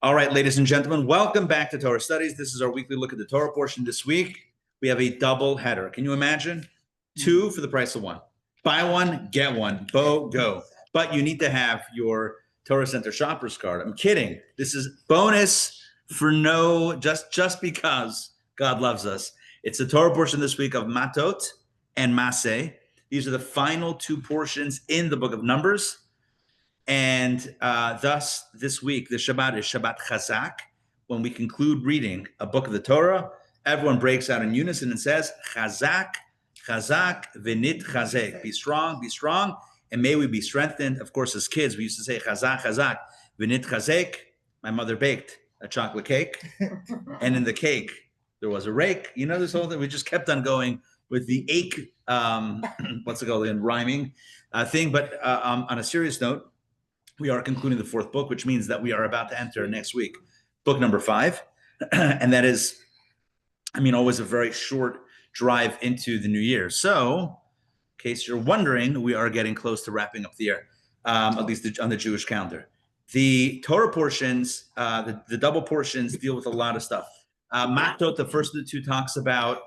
All right, ladies and gentlemen, welcome back to Torah Studies. This is our weekly look at the Torah portion. This week, we have a double header. Can you imagine? Two for the price of one. Buy one, get one. Go. But you need to have your Torah Center shopper's card. I'm kidding. This is bonus for just because God loves us. It's the Torah portion this week of Matot and Masei. These are the final two portions in the book of Numbers. And thus, this week, the Shabbat is Shabbat Chazak. When we conclude reading a book of the Torah, everyone breaks out in unison and says, Chazak, Chazak, V'nit Chazek. Be strong, and may we be strengthened. Of course, as kids, we used to say, Chazak, Chazak, V'nit Chazek. My mother baked a chocolate cake, and in the cake, there was a rake. You know this whole thing? We just kept on going with the ache, what's it called, in rhyming thing. But on a serious note, we are concluding the fourth book, which means that we are about to enter next week, book number 5. And that is, always a very short drive into the new year. So, in case you're wondering, we are getting close to wrapping up the year, at least on the Jewish calendar. The Torah portions, the double portions deal with a lot of stuff. Matot, the first of the two, talks about,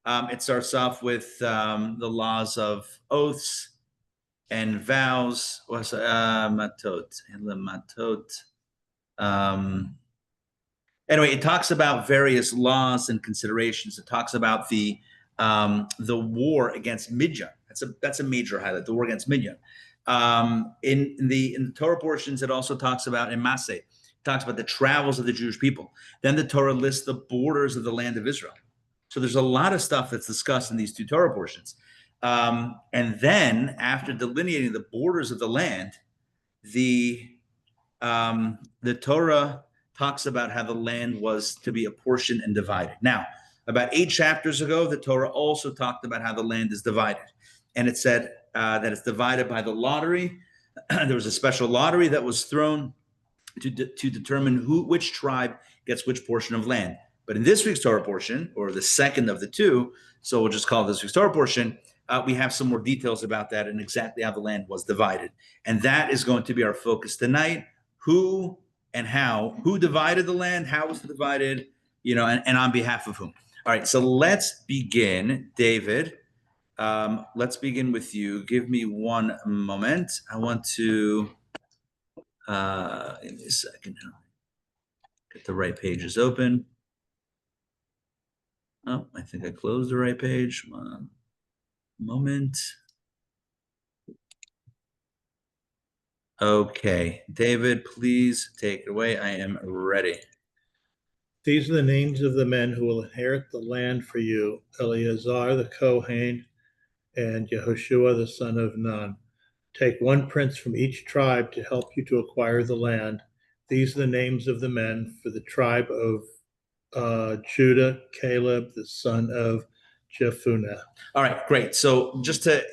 it starts off with the laws of oaths and vows. Was matot. Anyway, it talks about various laws and considerations. It talks about the war against Midian. That's a major highlight. The war against Midian. In the Torah portions, it also talks about in Masei. It talks about the travels of the Jewish people. Then the Torah lists the borders of the land of Israel. So there's a lot of stuff that's discussed in these two Torah portions. And then, after delineating the borders of the land, the Torah talks about how the land was to be apportioned and divided. Now, about 8 chapters ago, the Torah also talked about how the land is divided. And it said that it's divided by the lottery. There was a special lottery that was thrown to determine which tribe gets which portion of land. But in this week's Torah portion, or the second of the two, so we'll just call it this week's Torah portion, we have some more details about that and exactly how the land was divided. And that is going to be our focus tonight. Who and how, who divided the land, how was it divided, and on behalf of whom. All right, so let's begin. David, let's begin with you. Give me one moment. I want to, give me a second. Get the right pages open. Oh, I think I closed the right page. One moment. Okay, David, please take it away. I am ready. These are the names of the men who will inherit the land for you: Eleazar the Kohen and Yehoshua the son of Nun. Take one prince from each tribe to help you to acquire the land. These are the names of the men for the tribe of Judah: Caleb the son of Jephunneh. All right, great. So just to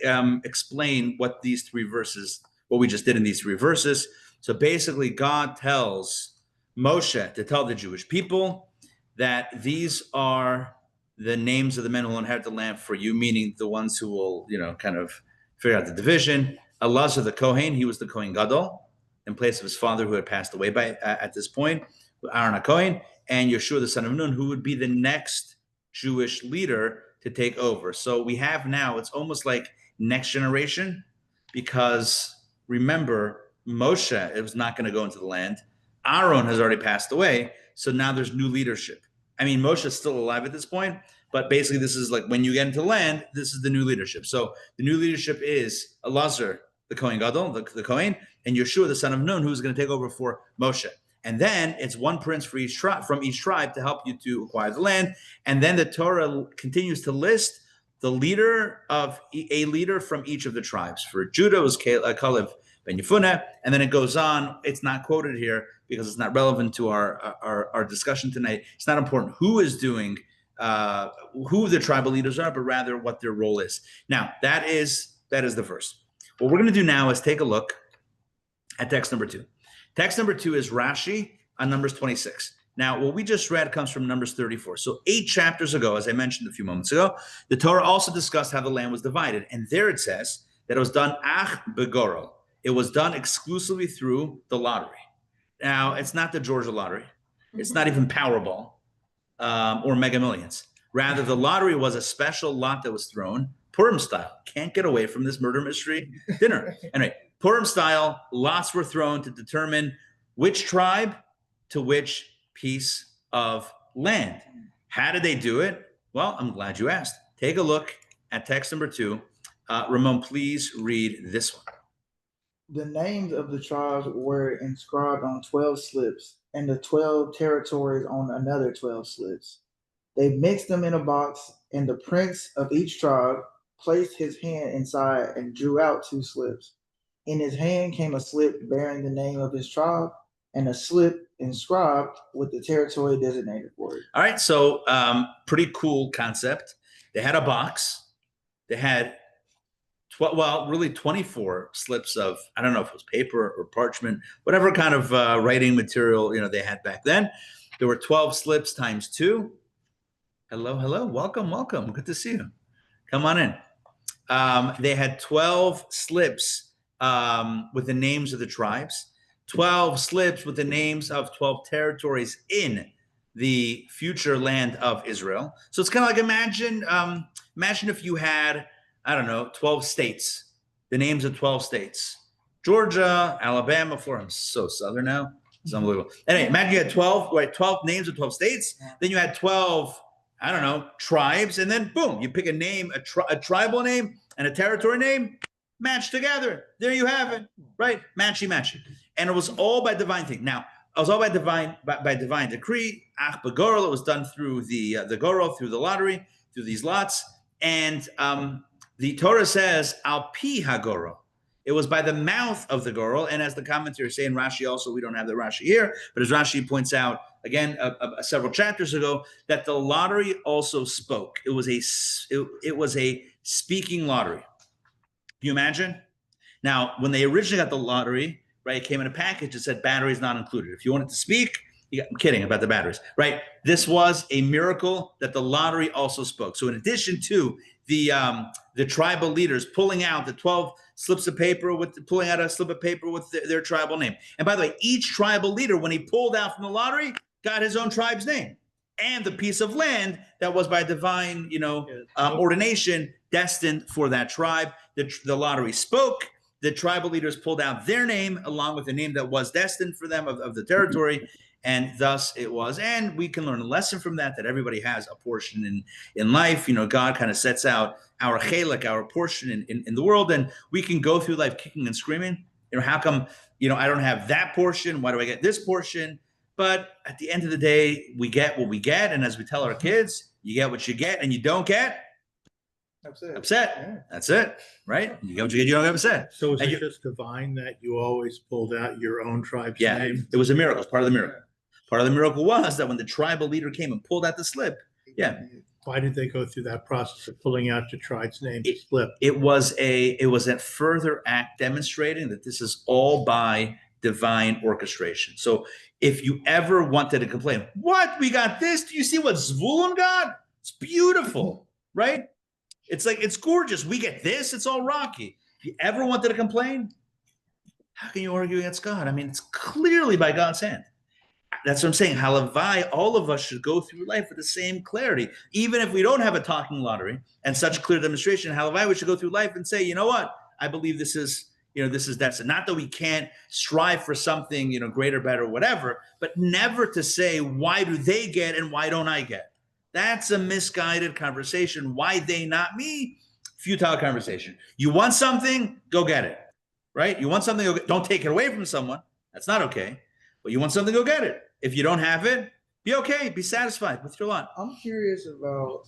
explain what we just did in these 3 verses. So basically, God tells Moshe to tell the Jewish people that these are the names of the men who will inherit the land for you, meaning the ones who will, kind of figure out the division. Elazar the Kohen, he was the Kohen Gadol, in place of his father who had passed away at this point, Aaron HaKohen, and Yeshua the son of Nun, who would be the next Jewish leader to take over. So we have now, it's almost like next generation, because remember, Moshe was not going to go into the land. Aaron has already passed away, so now there's new leadership. Moshe is still alive at this point, but basically this is like when you get into land, this is the new leadership. So the new leadership is Elazar, the Kohen Gadol, the Kohen, and Yeshua, the son of Nun, who's going to take over for Moshe. And then it's one prince for each from each tribe to help you to acquire the land. And then the Torah continues to list a leader from each of the tribes. For Judah was Caleb ben Jephunneh, and then it goes on. It's not quoted here because it's not relevant to our discussion tonight. It's not important who is doing, who the tribal leaders are, but rather what their role is. Now, that is the verse. What we're going to do now is take a look at text number 2. Text number 2 is Rashi on Numbers 26. Now, what we just read comes from Numbers 34. So 8 chapters ago, as I mentioned a few moments ago, the Torah also discussed how the land was divided. And there it says that it was done ach begorel. It was done exclusively through the lottery. Now, it's not the Georgia lottery. It's not even Powerball or Mega Millions. Rather, the lottery was a special lot that was thrown, Purim style. Can't get away from this murder mystery dinner. Anyway, Purim style, lots were thrown to determine which tribe to which piece of land. How did they do it? Well, I'm glad you asked. Take a look at text number 2. Ramon, please read this one. The names of the tribes were inscribed on 12 slips, and the 12 territories on another 12 slips. They mixed them in a box, and the prince of each tribe placed his hand inside and drew out 2 slips. In his hand came a slip bearing the name of his tribe, and a slip inscribed with the territory designated for it. All right, so pretty cool concept. They had a box. They had really 24 slips of, I don't know if it was paper or parchment, whatever kind of writing material they had back then. There were 12 slips times 2. Hello, welcome. Good to see you. Come on in. They had 12 slips with the names of the tribes, 12 slips with the names of 12 territories in the future land of Israel. So it's kind of like imagine if you had, I don't know, 12 states, the names of 12 states. Georgia, Alabama, Florida. I'm so southern now. It's unbelievable. Anyway, imagine you had 12 names of 12 states. Then you had 12, I don't know, tribes. And then boom, you pick a name, a tribal name and a territory name, match together. There you have it, right? Matchy. And it was all by divine thing. Now, it was all by divine decree. Ach b'gorel, it was done through the gorel, through the lottery, through these lots. And the Torah says, al pi hagorel. It was by the mouth of the gorel. And as the commentators say in Rashi also, we don't have the Rashi here, but as Rashi points out, again, several chapters ago, that the lottery also spoke. It was a speaking lottery. Can you imagine? Now, when they originally got the lottery, right, it came in a package that said batteries not included. If you wanted to speak, I'm kidding about the batteries, right? This was a miracle that the lottery also spoke. So in addition to the tribal leaders pulling out the 12 slips of paper pulling out a slip of paper with their tribal name. And by the way, each tribal leader, when he pulled out from the lottery, got his own tribe's name and the piece of land that was by divine, ordination destined for that tribe. The lottery spoke. The tribal leaders pulled out their name along with the name that was destined for them of the territory. And thus it was. And we can learn a lesson from that everybody has a portion in life. God kind of sets out our chelek, our portion in the world. And we can go through life kicking and screaming. How come, I don't have that portion? Why do I get this portion? But at the end of the day, we get what we get. And as we tell our kids, you get what you get and you don't get upset. Yeah. That's it, right? You get what you get, you don't get upset. So is it just divine that you always pulled out your own tribe's name? It was a miracle. It's part of the miracle. Part of the miracle was that when the tribal leader came and pulled out the slip, Why did they go through that process of pulling out your tribe's name to slip? It was a further act demonstrating that this is all by divine orchestration. So if you ever wanted to complain, what, we got this? Do you see what Zvulun got? It's beautiful, right? It's like, it's gorgeous. We get this. It's all rocky. If you ever wanted to complain, how can you argue against God? I mean, it's clearly by God's hand. That's what I'm saying. Halavai, all of us should go through life with the same clarity. Even if we don't have a talking lottery and such clear demonstration, halavai, we should go through life and say, you know what? I believe this is that's not that we can't strive for something, greater, better, whatever, but never to say, why do they get and why don't I get? That's a misguided conversation. Why they, not me? Futile conversation. You want something, go get it, right? You want something, don't take it away from someone. That's not okay. But you want something, go get it. If you don't have it, be okay. Be satisfied with your lot. I'm curious about,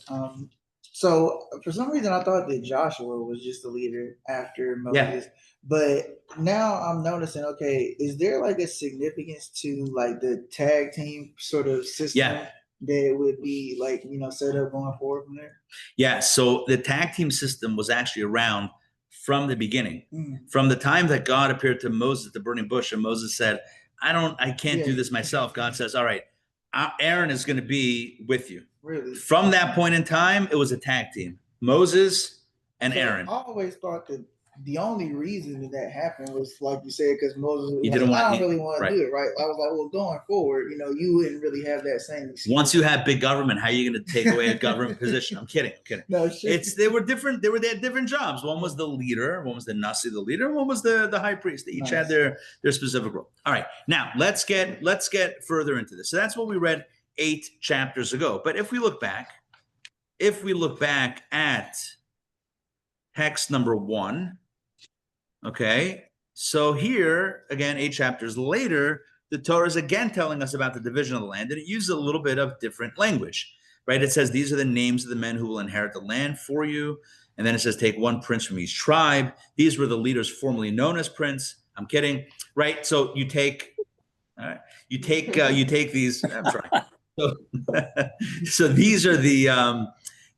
so for some reason I thought that Joshua was just the leader after Moses. Yeah. But now I'm noticing, okay, is there like a significance to like the tag team sort of system that would be like, set up going forward from there? Yeah, so the tag team system was actually around from the beginning. From the time that God appeared to Moses at the burning bush and Moses said, I can't do this myself. God says, all right, Aaron is going to be with you. Really? From that point in time, it was a tag team, Moses and Aaron. I always thought that the only reason that happened was, like you said, because Moses was didn't like, want- I don't really want right. to do it, right? I was like, well, going forward, you wouldn't really have that same excuse. Once you have big government, how are you going to take away a government position? I'm kidding. No, shit. They had different jobs. One was the leader, one was the Nasi, the leader, and one was the high priest. They each had their specific role. All right, now let's get further into this. So that's what we read 8 chapters ago. But if we look back at text number 1, okay, so here again, 8 chapters later, the Torah is again telling us about the division of the land, and it uses a little bit of different language, right? It says, these are the names of the men who will inherit the land for you. And then it says, take one prince from each tribe. These were the leaders formerly known as prince. I'm kidding, right? So you take these. I'm sorry. So these are this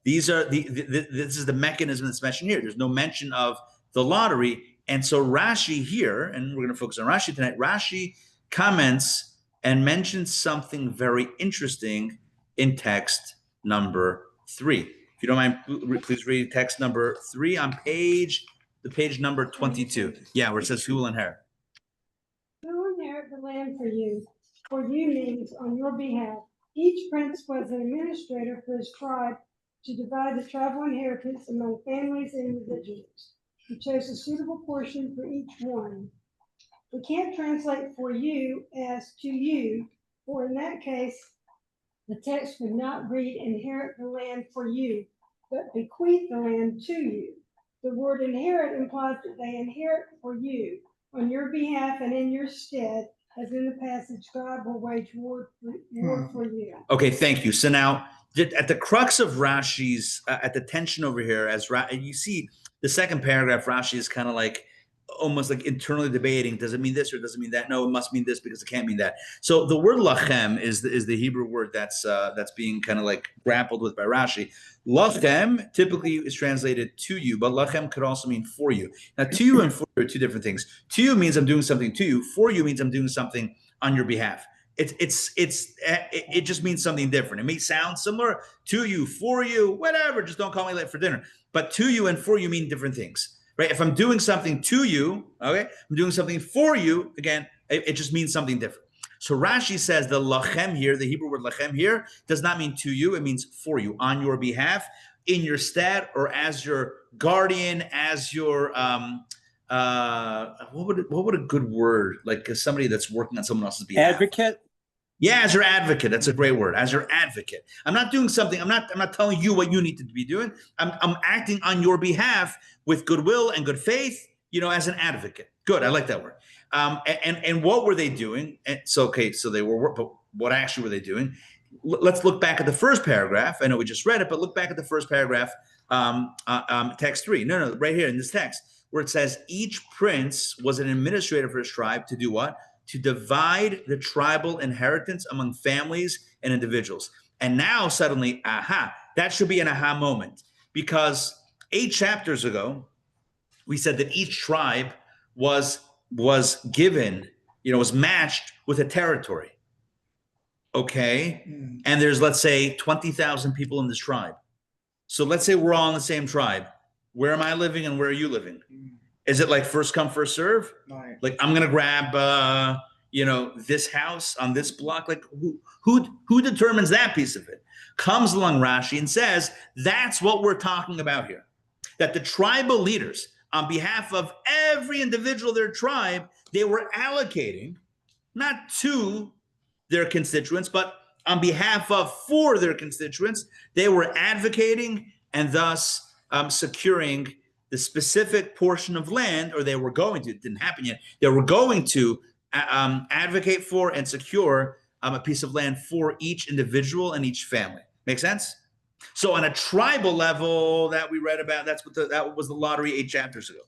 is the mechanism that's mentioned here. There's no mention of the lottery. And so Rashi here, and we're going to focus on Rashi tonight, Rashi comments and mentions something very interesting in text number 3. If you don't mind, please read text number 3 on page number 22. Yeah, where it says, who will inherit? Who will inherit the land for you means on your behalf. Each prince was an administrator for his tribe to divide the tribal inheritance among families and individuals. He chose a suitable portion for each one. We can't translate for you as to you, for in that case, the text would not read inherit the land for you, but bequeath the land to you. The word inherit implies that they inherit for you on your behalf and in your stead, as in the passage, God will wage war for you. Okay, thank you. So now, at the crux of Rashi's, at the tension over here, you see the second paragraph, Rashi is kind of like, almost like internally debating, does it mean this or does it mean that? No, it must mean this because it can't mean that. So the word lachem is the Hebrew word that's being kind of like grappled with by Rashi. Lachem typically is translated to you, but lachem could also mean for you. Now, to you and for you are two different things. To you means I'm doing something to you. For you means I'm doing something on your behalf. It just means something different. It may sound similar to you, for you, whatever. Just don't call me late for dinner. But to you and for you mean different things. Right? If I'm doing something to you, okay, I'm doing something for you, again, it just means something different. So Rashi says the lachem here, the Hebrew word lachem here, does not mean to you, it means for you, on your behalf, in your stead, or as your guardian, as your what would a good word, like somebody that's working on someone else's behalf? Advocate? Yeah, as your advocate. That's a great word. As your advocate. I'm not doing something. I'm not telling you what you need to be doing. I'm acting on your behalf with goodwill and good faith, as an advocate. Good. I like that word. And what were they doing? So they were, but what actually were they doing? Let's look back at the first paragraph. I know we just read it, but look back at the first paragraph, text 3. No, right here in this text, where it says each prince was an administrator for his tribe to do what? To divide the tribal inheritance among families and individuals. And now suddenly, that should be an aha moment, because 8 chapters ago, we said that each tribe was given, was matched with a territory. Okay. And there's, let's say, 20,000 people in this tribe. So let's say we're all in the same tribe. Where am I living and where are you living? Is it like first come, first serve? Right. Like I'm going to grab, this house on this block? Like who determines that piece of it? Comes along Rashi and says, that's what we're talking about here. That the tribal leaders, on behalf of every individual of their tribe, they were allocating, not to their constituents, but on behalf of, for their constituents, they were advocating and thus securing the specific portion of land, or they were going to, it didn't happen yet, they were going to advocate for and secure a piece of land for each individual and each family. Make sense? So on a tribal level that we read about, that was the lottery 8 chapters ago.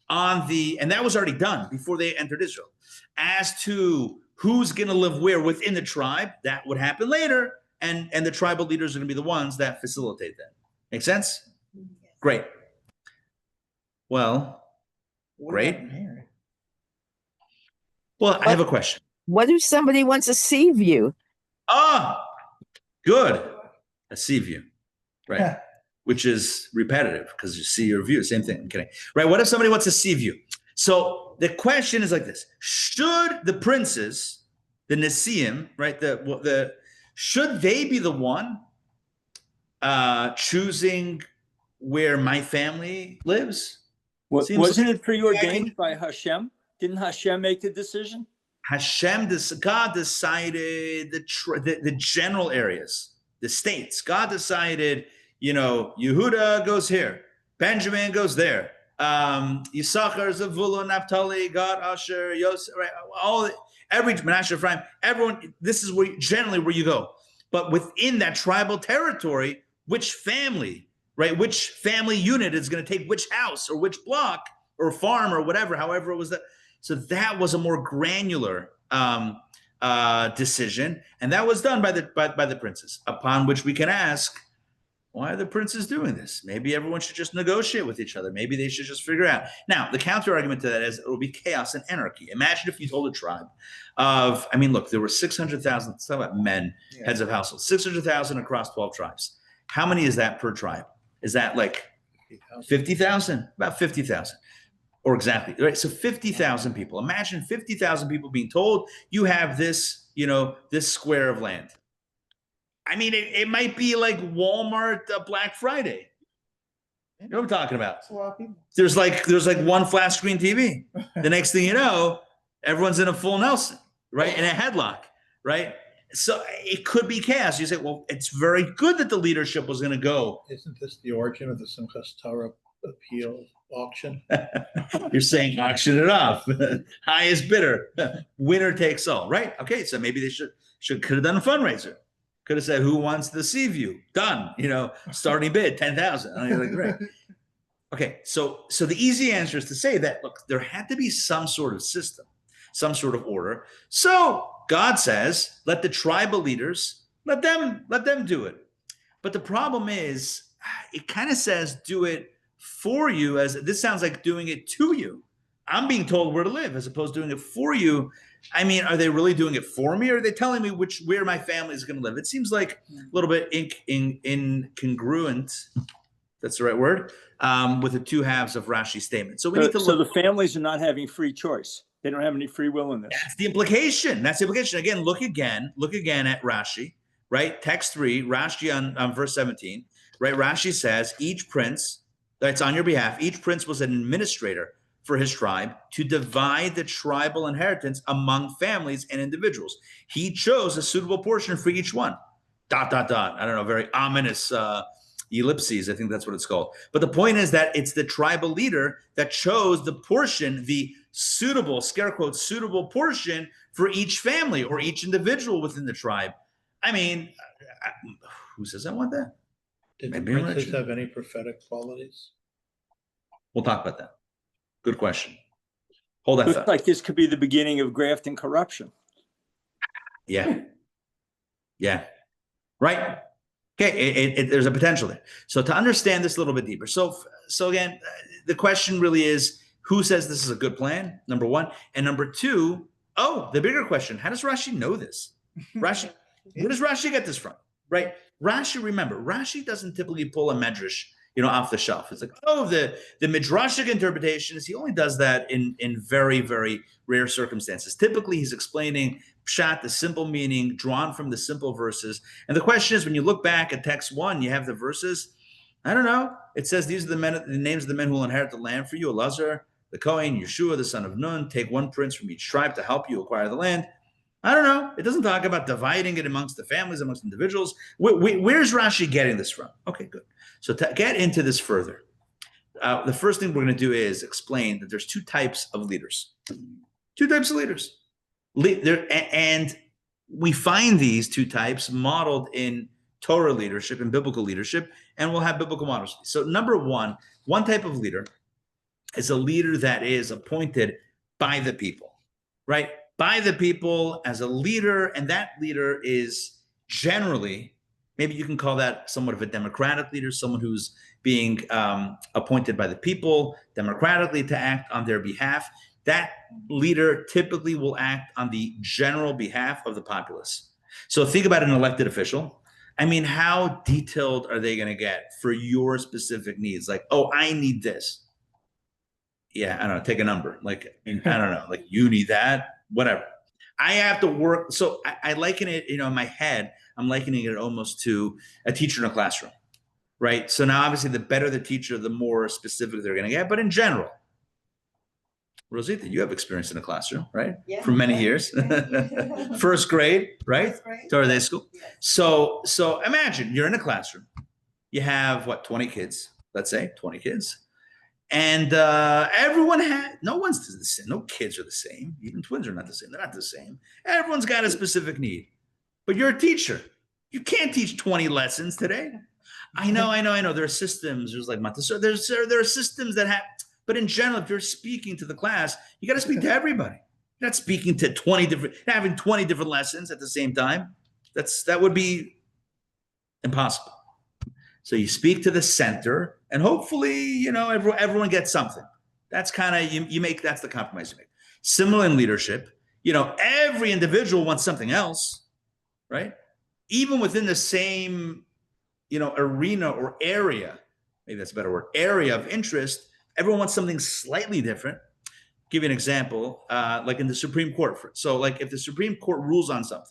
And that was already done before they entered Israel. As to who's going to live where within the tribe, that would happen later, and the tribal leaders are going to be the ones that facilitate that. Make sense? Yes. Great. Well, What great. happened here? Well, I have a question. What if somebody wants a sea view? Ah, good. A sea view. Right. which is repetitive because you see your view, same thing. I'm kidding. Right? What if somebody wants to see view? So the question is like this: should the princes, the Nesiim, right? Should they be the one choosing where my family lives? Wasn't it preordained by Hashem? Didn't Hashem make the decision? God decided the general areas, the states. God decided, Yehuda goes here, Benjamin goes there, Yisachar, Zavulun, Naphtali, Gad, Asher, Yosef, right? Every Manasseh, Ephraim, everyone. This is generally where you go. But within that tribal territory, which family, right? Which family unit is going to take which house or which block or farm or whatever, however it was that. So that was a more granular decision, and that was done by the princes. Upon which we can ask, why are the princes doing this? Maybe everyone should just negotiate with each other. Maybe they should just figure it out. Now, the counter argument to that is it will be chaos and anarchy. Imagine if you told a tribe of, look, there were 600,000. Let's talk about men, heads of households, 600,000 across 12 tribes. How many is that per tribe? Is that like 50,000? About 50,000. Or exactly, right? So 50,000 people. Imagine 50,000 people being told you have this, this square of land. It might be like Walmart Black Friday. You know what I'm talking about? That's a lot of people. There's like one flat screen TV. The next thing you know, everyone's in a full Nelson, right? In a headlock, right? So it could be chaos. You say, well, it's very good that the leadership was going to go. Isn't this the origin of the Simchas Torah appeal auction? You're saying auction it off. Highest bidder. Winner takes all, right? Okay, so maybe they could have done a fundraiser. Could have said, who wants the sea view? Done. Starting bid, 10,000. Like, great. Okay, so the easy answer is to say that, look, there had to be some sort of system, some sort of order. So God says, let the tribal leaders, let them do it. But the problem is, it kind of says do it for you, as this sounds like doing it to you. I'm being told where to live as opposed to doing it for you. Are they really doing it for me, or are they telling me where my family is going to live? It seems like a little bit incongruent. That's the right word. With the two halves of Rashi's statement. So we need to look. So the families are not having free choice. They don't have any free will in this. That's the implication. Again, look again at Rashi, right? Text 3, Rashi on verse 17, right? Rashi says each prince. That's on your behalf. Each prince was an administrator for his tribe to divide the tribal inheritance among families and individuals. He chose a suitable portion for each one. ... I don't know, very ominous ellipses. I think that's what it's called. But the point is that it's the tribal leader that chose the portion, the suitable, scare quotes, suitable portion for each family or each individual within the tribe. Who says I want that? Did the princes have any prophetic qualities? We'll talk about that. Good question. Hold that Looks thought. like this could be the beginning of graft and corruption. Yeah. Right. Okay. There's a potential there. So to understand this a little bit deeper. So again, the question really is, who says this is a good plan? Number one. And number two, the bigger question, how does Rashi know this? Where does Rashi get this from? Right? Rashi doesn't typically pull a medrash, off the shelf. It's like, the midrashic interpretation is he only does that in very, very rare circumstances. Typically, he's explaining pshat, the simple meaning drawn from the simple verses. And the question is, when you look back at text 1, you have the verses. I don't know. It says these are the names of the men who will inherit the land for you: Elazar, the Kohen, Yeshua, the son of Nun. Take one prince from each tribe to help you acquire the land. I don't know. It doesn't talk about dividing it amongst the families, amongst individuals. Where's Rashi getting this from? Okay, good. So to get into this further, the first thing we're going to do is explain that there's two types of leaders. And we find these two types modeled in Torah leadership and biblical leadership, and we'll have biblical models. So number one type of leader is a leader that is appointed by the people, right? By the people as a leader, and that leader is generally, maybe you can call that somewhat of a democratic leader, someone who's being appointed by the people democratically to act on their behalf. That leader typically will act on the general behalf of the populace. So think about an elected official. I mean, how detailed are they going to get for your specific needs? Like, oh, I need this. Yeah, I don't know, take a number. Like, I don't know, like you need that, whatever. I have to work. So I liken it, in my head, I'm likening it almost to a teacher in a classroom, right? So now obviously the better the teacher, the more specific they're going to get. But in general, Rosita, you have experience in a classroom, right? Yeah. For many years. First grade, right? First grade. Torah Day school. Yes. So imagine you're in a classroom. You have 20 kids, let's say 20 kids. And no one's the same. No kids are the same. Even twins are not the same. They're not the same. Everyone's got a specific need. But you're a teacher. You can't teach 20 lessons today. I know. There are systems. There's like Matot-Masei. There are systems that have, but in general, if you're speaking to the class, you got to speak to everybody. You're not speaking to having 20 different lessons at the same time. That would be impossible. So you speak to the center, and hopefully, everyone gets something. That's kind of that's the compromise you make. Similar in leadership, every individual wants something else, right? Even within the same, arena or area, maybe that's a better word, area of interest, everyone wants something slightly different. Give you an example, like in the Supreme Court. So like if the Supreme Court rules on something,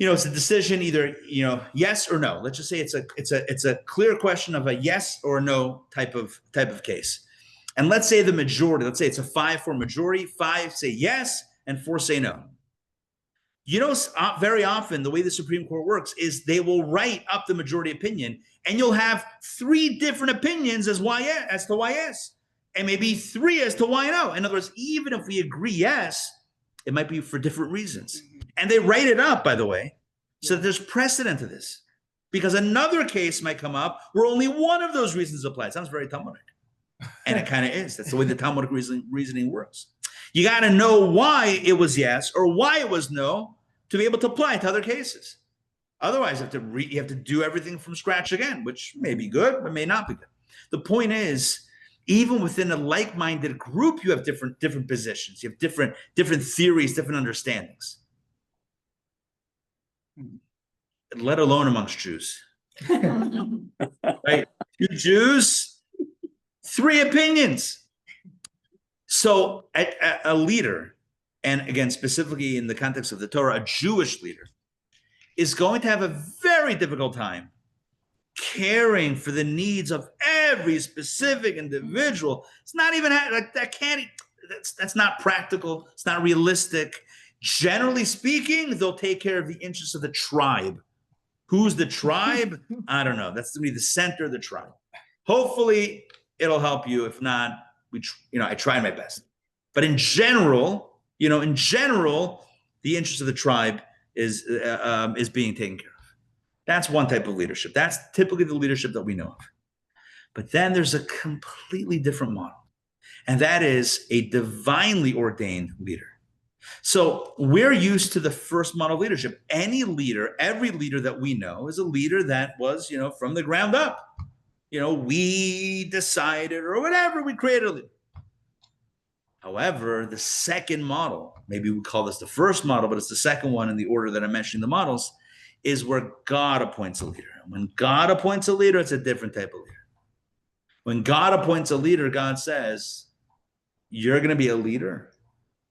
it's a decision either, yes or no. Let's just say it's a clear question of a yes or no type of case. And let's say the majority, let's say it's a 5-4 majority, 5 say yes and 4 say no. Very often the way the Supreme Court works is they will write up the majority opinion, and you'll have 3 different opinions as to why yes, and maybe 3 as to why no. In other words, even if we agree yes, it might be for different reasons. And they write it up, by the way, so that there's precedent to this. Because another case might come up where only one of those reasons applies. Sounds very Talmudic. And it kind of is. That's the way the Talmudic reasoning works. You got to know why it was yes or why it was no to be able to apply it to other cases. Otherwise, you have to do everything from scratch again, which may be good, but may not be good. The point is, even within a like-minded group, you have different positions. You have different theories, different understandings. Let alone amongst Jews. Right? 2 Jews, 3 opinions. So a leader, and again, specifically in the context of the Torah, a Jewish leader, is going to have a very difficult time caring for the needs of every specific individual. It's not even that's not practical. It's not realistic. Generally speaking, they'll take care of the interests of the tribe. Who's the tribe? I don't know. That's to be the center of the tribe. Hopefully, it'll help you. If not, I try my best. But in general, the interest of the tribe is being taken care of. That's one type of leadership. That's typically the leadership that we know of. But then there's a completely different model, and that is a divinely ordained leader. So we're used to the first model of leadership. Every leader that we know is a leader that was, from the ground up. We decided or whatever, we created a leader. However, the second model, maybe we call this the first model, but it's the second one in the order that I'm mentioning the models, is where God appoints a leader. When God appoints a leader, it's a different type of leader. When God appoints a leader, God says, you're going to be a leader,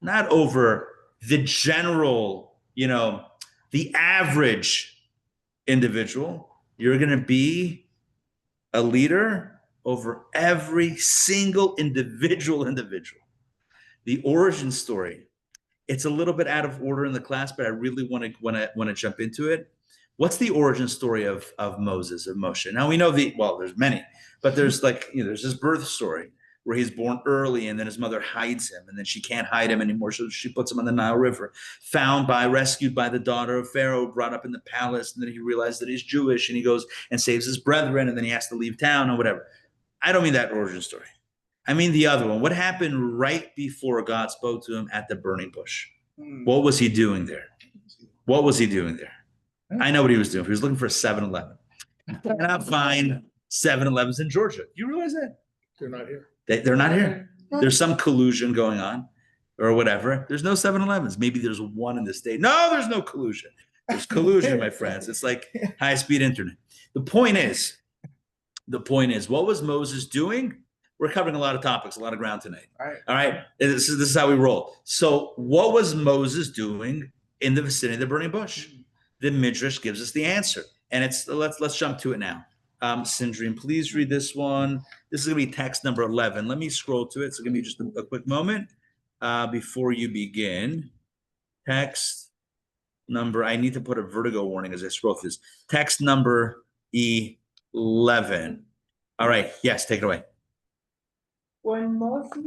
not over the general, the average individual. You're going to be a leader over every single individual. The origin story, it's a little bit out of order in the class, but I really want to jump into it. What's the origin story of Moses, of Moshe? Now we know there's many, but there's there's his birth story where he's born early and then his mother hides him and then she can't hide him anymore. So she puts him on the Nile River, rescued by the daughter of Pharaoh, brought up in the palace. And then he realizes that he's Jewish and he goes and saves his brethren and then he has to leave town or whatever. I don't mean that origin story. I mean the other one. What happened right before God spoke to him at the burning bush? What was he doing there? I know what he was doing. He was looking for a 7-Eleven. I cannot find 7-Elevens in Georgia. You realize that? They're not here. They're not here. There's some collusion going on or whatever. There's no 7-Elevens. Maybe there's one in the state. No, there's no collusion. There's collusion, my friends. It's like high-speed internet. The point is, what was Moses doing? We're covering a lot of topics, a lot of ground tonight. All right. This is how we roll. So what was Moses doing in the vicinity of the burning bush? The Midrash gives us the answer. And let's jump to it now. Sindrine, please read this one. This is going to be text number 11. Let me scroll to it. It's going to be just a quick moment before you begin. Text number, I need to put a vertigo warning as I scroll through this. Text number 11. All right. Yes, take it away. When Moses,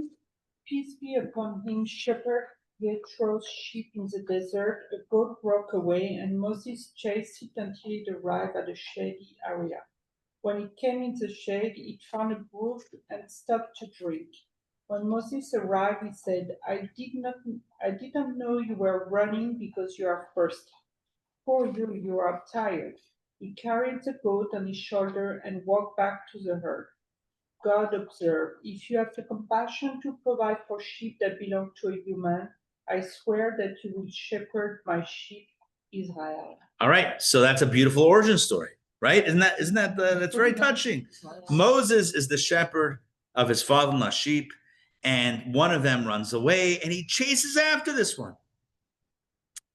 peace be upon him, shepherded Yethro's sheep in the desert, a goat broke away, and Moses chased it until it arrived at a shady area. When it came in the shade, it found a brook and stopped to drink. When Moses arrived, he said, I didn't know you were running because you are thirsty. Poor you, you are tired. He carried the goat on his shoulder and walked back to the herd. God observed, if you have the compassion to provide for sheep that belong to a human, I swear that you will shepherd my sheep, Israel. All right. So that's a beautiful origin story, right? Isn't that that's very touching. Moses is the shepherd of his father-in-law's sheep, and one of them runs away, and he chases after this one.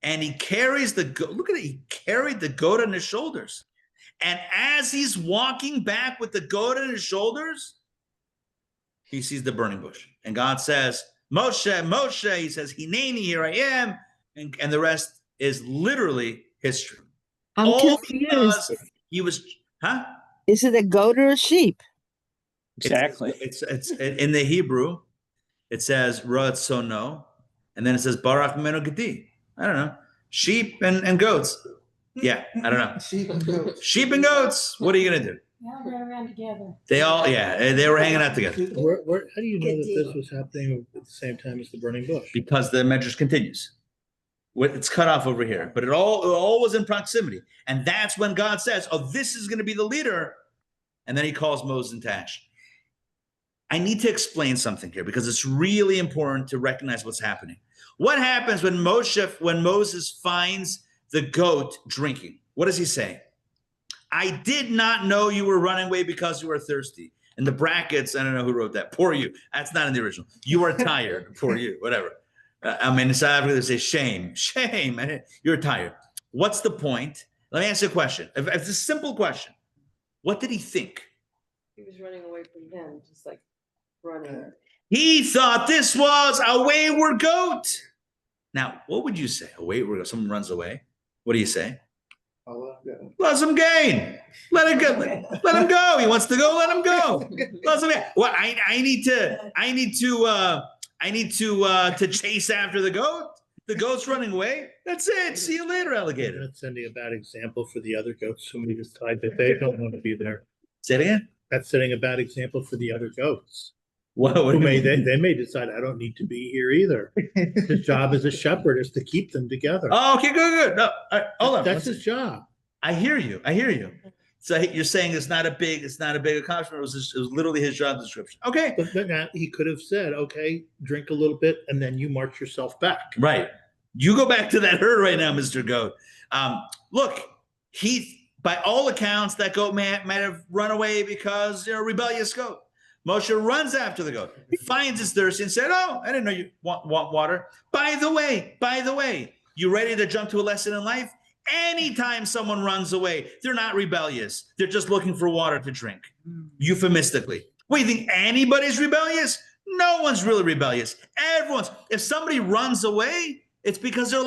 And he carries the goat. Look at it. He carried the goat on his shoulders. And as he's walking back with the goat on his shoulders, he sees the burning bush. And God says, Moshe, Moshe, he says, Hineni, here I am. And the rest is literally history. I'm All confused. because he was, Is it a goat or a sheep? Exactly. It's in the Hebrew, it says, Sono, and then it says, Barak Mimeno Gedi. I don't know. Sheep and goats. Yeah, I don't know. Sheep and goats. Sheep and goats. What are you going to do? They all go around together. They were hanging out together. How do you know that this was happening at the same time as the burning bush? Because the Medrash continues. It's cut off over here, but it all was in proximity. And that's when God says, oh, this is going to be the leader. And then he calls Moses into action. I need to explain something here because it's really important to recognize what's happening. What happens when Moses finds the goat drinking? What does he say? I did not know you were running away because you were thirsty. In the brackets, I don't know who wrote that. Poor you. That's not in the original. You are tired. Poor you. Whatever. In South Africa, they say shame. Shame. You're tired. What's the point? Let me ask you a question. It's a simple question. What did he think? He was running away from him, just like running. He thought this was a wayward goat. Now, what would you say? A wayward goat. Someone runs away. What do you say? Let him gain. Let him go. Let him go. He wants to go. Let him go. Let him go. What? I need to chase after the goat. The goat's running away. That's it. See you later, alligator. That's sending a bad example for the other goats who may decide that they don't want to be there. Say it again. That's setting a bad example for the other goats. What They may decide I don't need to be here either. His job as a shepherd is to keep them together. Oh, okay, good. No, hold on. That's his job. I hear you. So you're saying it's not a big accomplishment. It was literally his job description. Okay. But then he could have said, okay, drink a little bit, and then you march yourself back. Right. You go back to that herd right now, Mr. Goat. Look, by all accounts, that goat might have run away because you're a rebellious goat. Moshe runs after the goat, finds his thirsty, and said, oh, I didn't know you want water. By the way, you ready to jump to a lesson in life? Anytime someone runs away, they're not rebellious. They're just looking for water to drink, euphemistically. What, you think anybody's rebellious? No one's really rebellious. Everyone's. If somebody runs away, it's because they're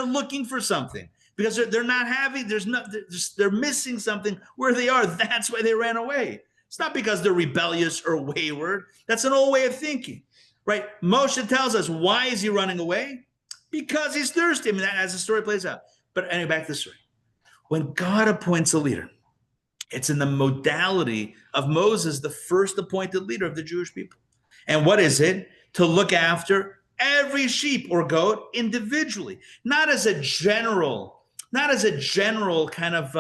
looking for something. Because they're not having, they're missing something where they are. That's why they ran away. It's not because they're rebellious or wayward. That's an old way of thinking, right? Moshe tells us, why is he running away? Because he's thirsty. I mean, as the story plays out. But anyway, back to the story. When God appoints a leader, it's in the modality of Moses, the first appointed leader of the Jewish people. And what is it? To look after every sheep or goat individually, not as a general kind of,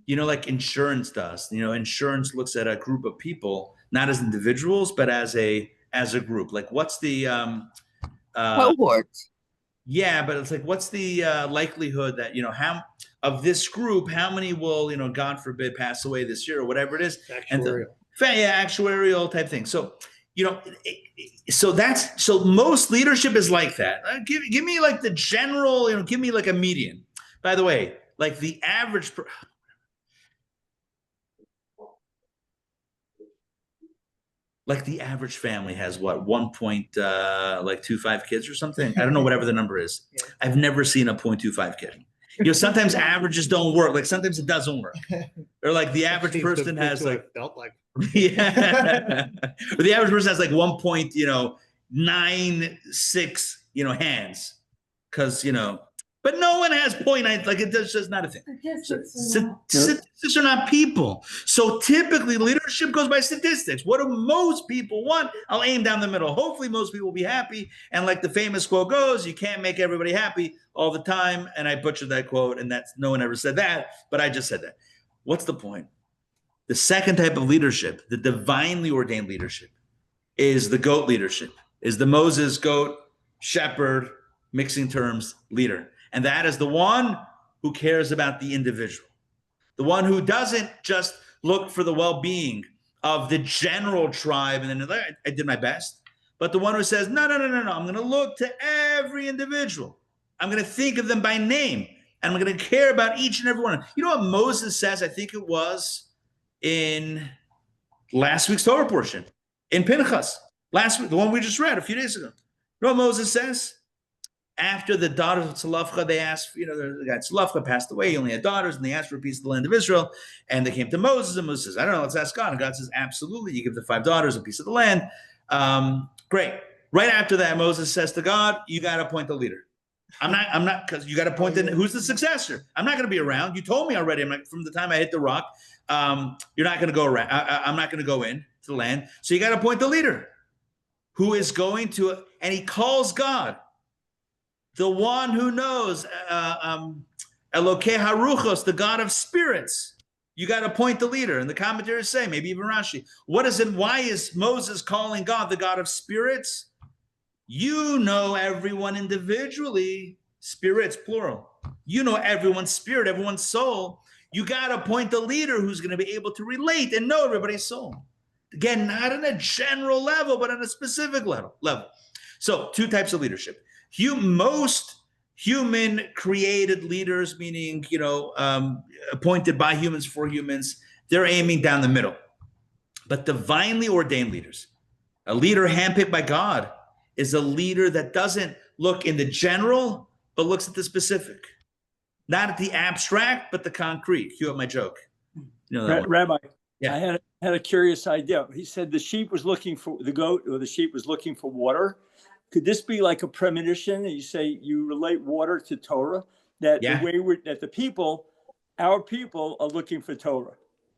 like insurance does. Insurance looks at a group of people, not as individuals, but as a group. Like what's the Cohort. Yeah, but it's like, what's the likelihood that, how of this group, how many will, God forbid, pass away this year or whatever it is? Actuarial. Yeah, actuarial type thing. So, so most leadership is like that. Give me like the general, give me like a median. By the way, like the average. Like the average family has what, 1.25 kids or something. I don't know, whatever the number is. Yeah. I've never seen a 0.25 kid. Sometimes averages don't work. Like sometimes it doesn't work. Or like the average person has like, felt like yeah, or the average person has like 1.96, hands, because but no one has 0.9. Like it's just not a thing. Statistics are not people. So typically leadership goes by statistics. What do most people want? I'll aim down the middle. Hopefully most people will be happy. And like the famous quote goes, you can't make everybody happy all the time. And I butchered that quote, and no one ever said that, but I just said that. What's the point? The second type of leadership, the divinely ordained leadership, is the goat leadership, is the Moses goat shepherd, mixing terms, leader. And that is the one who cares about the individual, the one who doesn't just look for the well-being of the general tribe and then I did my best, but the one who says, no, I'm going to look to every individual. I'm going to think of them by name, and I'm going to care about each and every one. You know what Moses says? I think it was in last week's Torah portion, in Pinchas, last week, the one we just read a few days ago. You know what Moses says? After the daughters of Tzalafcha, they asked, the guy Tzalafcha passed away, he only had daughters, and they asked for a piece of the land of Israel, and they came to Moses, and Moses says, I don't know, let's ask God. And God says, absolutely, you give the 5 daughters a piece of the land. Great. Right after that, Moses says to God, you got to appoint the leader. I'm not, because you got to appoint who's the successor. I'm not going to be around. You told me already, from the time I hit the rock, you're not going to go around. I'm not going to go in to the land. So you got to appoint the leader who is going to, and he calls God, the one who knows, Elokei Haruchos, the God of spirits. You got to appoint the leader. And the commentators say, maybe even Rashi, why is Moses calling God the God of spirits? You know everyone individually, spirits, plural. You know everyone's spirit, everyone's soul. You got to appoint the leader who's going to be able to relate and know everybody's soul. Again, not on a general level, but on a specific level. So 2 types of leadership. Most human created leaders, meaning, appointed by humans for humans, they're aiming down the middle. But divinely ordained leaders, a leader handpicked by God, is a leader that doesn't look in the general, but looks at the specific. Not at the abstract, but the concrete. Cue up my joke. Rabbi, yeah. I had a curious idea. He said the sheep was looking for the goat, or the sheep was looking for water. Could this be like a premonition? And you say you relate water to Torah, that the way that our people are looking for Torah.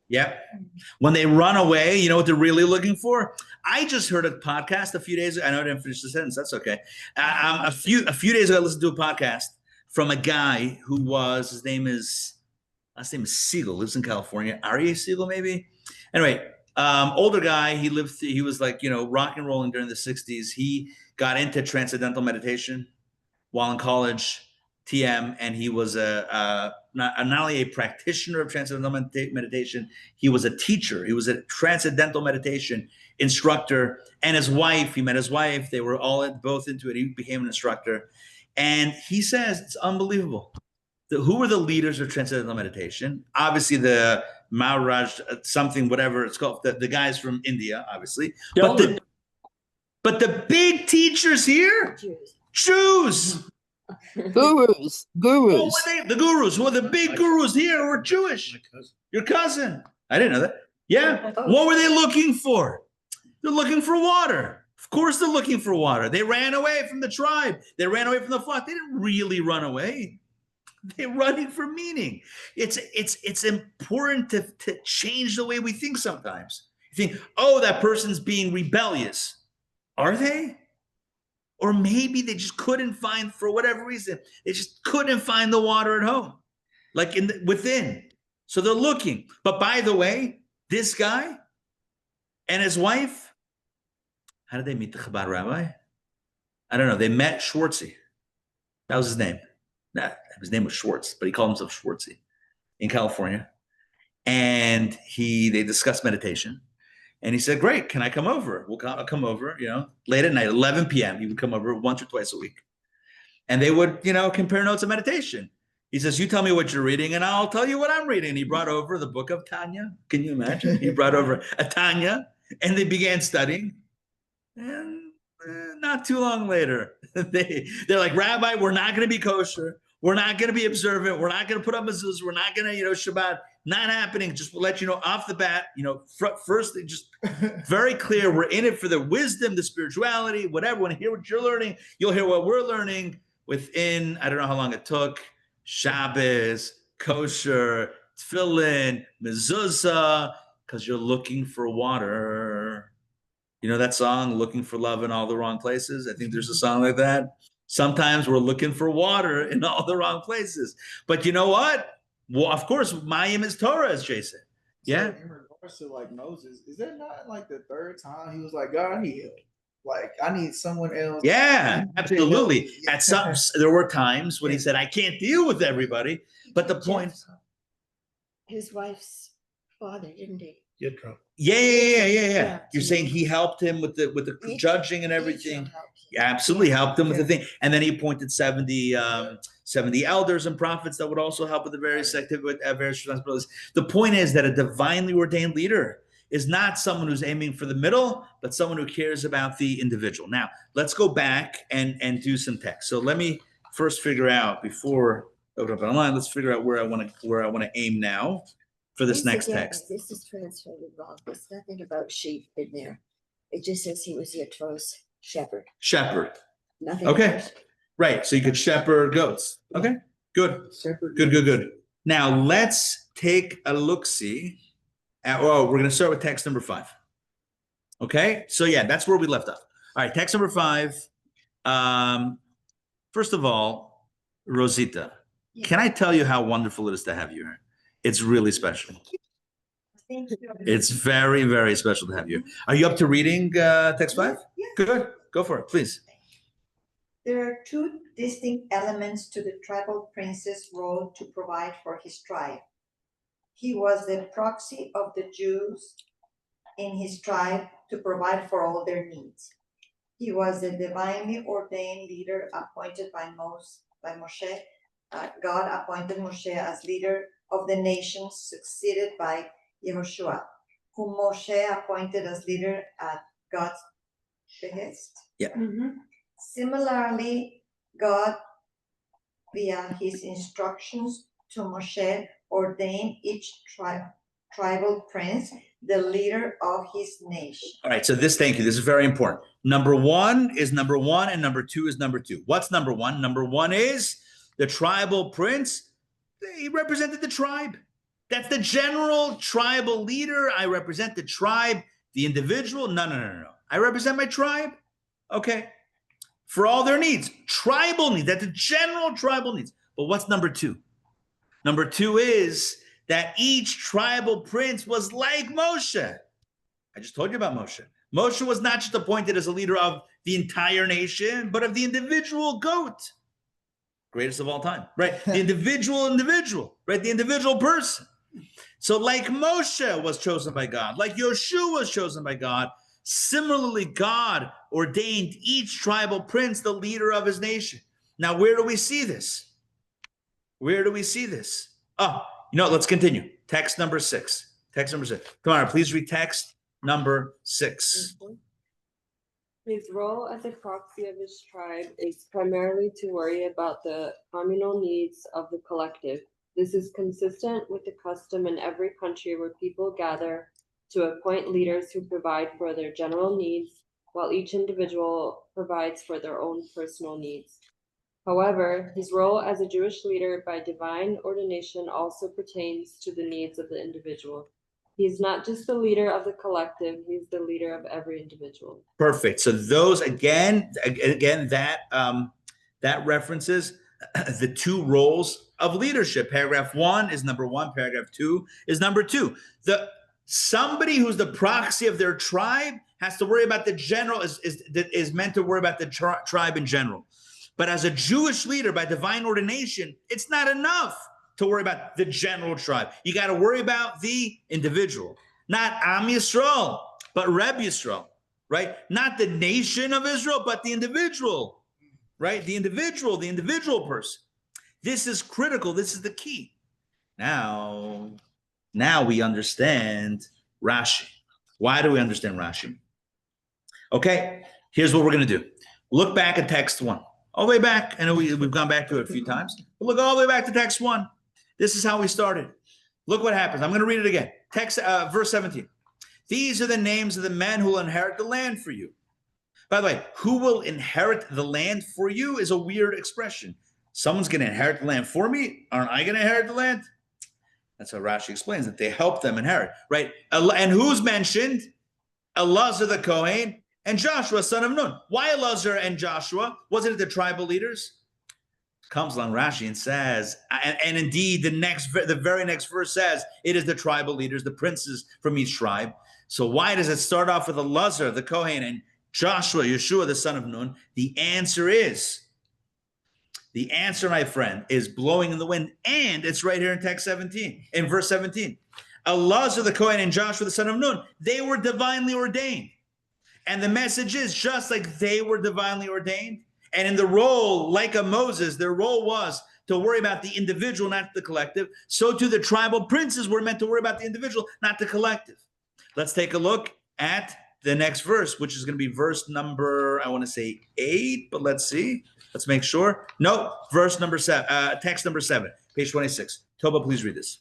Yeah. When they run away, you know what they're really looking for? I just heard a podcast a few days ago. I know I didn't finish the sentence. That's okay. A few days ago, I listened to a podcast from a guy who last name is Siegel, lives in California. Aryeh Siegel, maybe? Anyway, older guy. He was like, rock and rolling during the 60s. He got into transcendental meditation while in college, TM, and he was not only a practitioner of transcendental meditation, he was a teacher. He was a transcendental meditation instructor, and he met his wife. They were both into it. He became an instructor. And he says, it's unbelievable. Who were the leaders of transcendental meditation? Obviously, the Maharaj, something, whatever it's called, the guys from India, obviously. But the big teachers here, Jews. Gurus. The gurus. Who are the big gurus here were Jewish. Your cousin. I didn't know that. Yeah. What were they looking for? They're looking for water. Of course they're looking for water. They ran away from the tribe. They ran away from the flock. They didn't really run away. They're running for meaning. It's important to change the way we think sometimes. You think, that person's being rebellious. Are they? Or maybe they just couldn't find, for whatever reason, they just couldn't find the water at home, like within. So they're looking. But by the way, this guy and his wife, how did they meet the Chabad rabbi? I don't know. They met Schwartzy. That was his name. Nah, his name was Schwartz, but he called himself Schwartzy in California. And they discussed meditation. And he said, great, can I come over? I'll come over, late at night, 11 p.m. He would come over once or twice a week. And they would, compare notes of meditation. He says, you tell me what you're reading and I'll tell you what I'm reading. And he brought over the book of Tanya. Can you imagine? He brought over a Tanya and they began studying. And not too long later, they're like, Rabbi, we're not going to be kosher. We're not going to be observant. We're not going to put up mezuzah. We're not going to, Shabbat. Not happening. Just let you know off the bat, first, just very clear. We're in it for the wisdom, the spirituality, whatever. Want to hear what you're learning? You'll hear what we're learning within, I don't know how long it took, Shabbos, kosher, tefillin, mezuzah, because you're looking for water. You know that song, Looking for Love in All the Wrong Places? I think there's a song like that. Sometimes we're looking for water in all the wrong places. But you know what? Well, of course, Mayim is Torah, as Jay said. Yeah. So in regards to like Moses, is that not like the third time he was like, God, I need help. Like, I need someone else. Yeah, absolutely. At some, there were times when he said, I can't deal with everybody. But the point. His wife's father, didn't he? Yitro. Yeah. You're saying he helped him with the judging and everything. Absolutely helped him with the thing. And then he appointed 70 elders and prophets that would also help with the various activities, various responsibilities. The point is that a divinely ordained leader is not someone who's aiming for the middle, but someone who cares about the individual. Now, let's go back and do some text. So let me first figure out, before I open up online, let's figure out where I want to aim now for this next text. This is translated wrong. There's nothing about sheep in there. It just says he was Yitro's shepherd. Shepherd. Nothing. Okay. Right. So you could shepherd goats. Okay. Good. Shepherd. Good. Now let's take a look-see. We're going to start with text number 5. Okay. So yeah, that's where we left off. All right. Text number 5. First of all, Rosita, can I tell you how wonderful it is to have you here? It's really special. Thank you. It's very, very special to have you. Are you up to reading text 5? Yeah. Good. Go for it, please. There are 2 distinct elements to the tribal prince's role to provide for his tribe. He was the proxy of the Jews in his tribe to provide for all their needs. He was the divinely ordained leader appointed by Moshe. God appointed Moshe as leader of the nations, succeeded by Yehoshua, whom Moshe appointed as leader at God's behest. Yeah. Mm-hmm. Similarly, God, via his instructions to Moshe, ordained each tribal prince the leader of his nation. All right, so thank you. This is very important. Number 1 is number 1, and number 2 is number 2. What's number 1? Number 1 is the tribal prince. He represented the tribe. That's the general tribal leader. I represent the tribe. The individual, no. I represent my tribe. Okay. For all their needs, tribal needs. That's the general tribal needs. But what's number 2? Number 2 is that each tribal prince was like Moshe. I just told you about Moshe. Moshe was not just appointed as a leader of the entire nation, but of the individual goat. Greatest of all time, right? The individual, right? The individual person. So like Moshe was chosen by God, like Yeshua was chosen by God, similarly, God ordained each tribal prince the leader of his nation. Now, where do we see this? Oh, let's continue. Text number 6. Tamara, please read text number 6. Mm-hmm. His role as a proxy of his tribe is primarily to worry about the communal needs of the collective. This is consistent with the custom in every country where people gather to appoint leaders who provide for their general needs, while each individual provides for their own personal needs. However, his role as a Jewish leader by divine ordination also pertains to the needs of the individual. He's not just the leader of the collective, he's the leader of every individual. Perfect. So those, again, that references the 2 roles of leadership. Paragraph 1 is number 1. Paragraph 2 is number 2. Somebody who's the proxy of their tribe has to worry about the general, is meant to worry about the tribe in general. But as a Jewish leader by divine ordination, it's not enough to worry about the general tribe. You got to worry about the individual, not Am Yisrael, but Reb Yisrael, right? Not the nation of Israel, but the individual, right? The individual person. This is critical. This is the key. Now we understand Rashi. Why do we understand Rashi? Okay, here's what we're going to do. Look back at text 1. All the way back. I know we've gone back to it a few times. But look all the way back to text 1. This is how we started. Look what happens. I'm going to read it again. Verse 17. These are the names of the men who will inherit the land for you. By the way, who will inherit the land for you is a weird expression. Someone's going to inherit the land for me? Aren't I going to inherit the land? That's how Rashi explains that they help them inherit, right? And who's mentioned? Elazar the Kohen and Joshua, son of Nun. Why Elazar and Joshua? Wasn't it the tribal leaders? Comes along Rashi and says, and indeed the very next verse says, it is the tribal leaders, the princes from each tribe. So why does it start off with Elazar the Kohen and Joshua, Yeshua, the son of Nun? The answer, my friend, is blowing in the wind, and it's right here in text 17, in verse 17. Elazar the Kohen and Joshua, the son of Nun, they were divinely ordained. And the message is just like they were divinely ordained. And in the role, like a Moses, their role was to worry about the individual, not the collective. So too the tribal princes were meant to worry about the individual, not the collective. Let's take a look at the next verse, which is going to be verse number, I want to say 8, but let's see. Let's make sure. No, verse number 7, text number 7, page 26. Toba, please read this.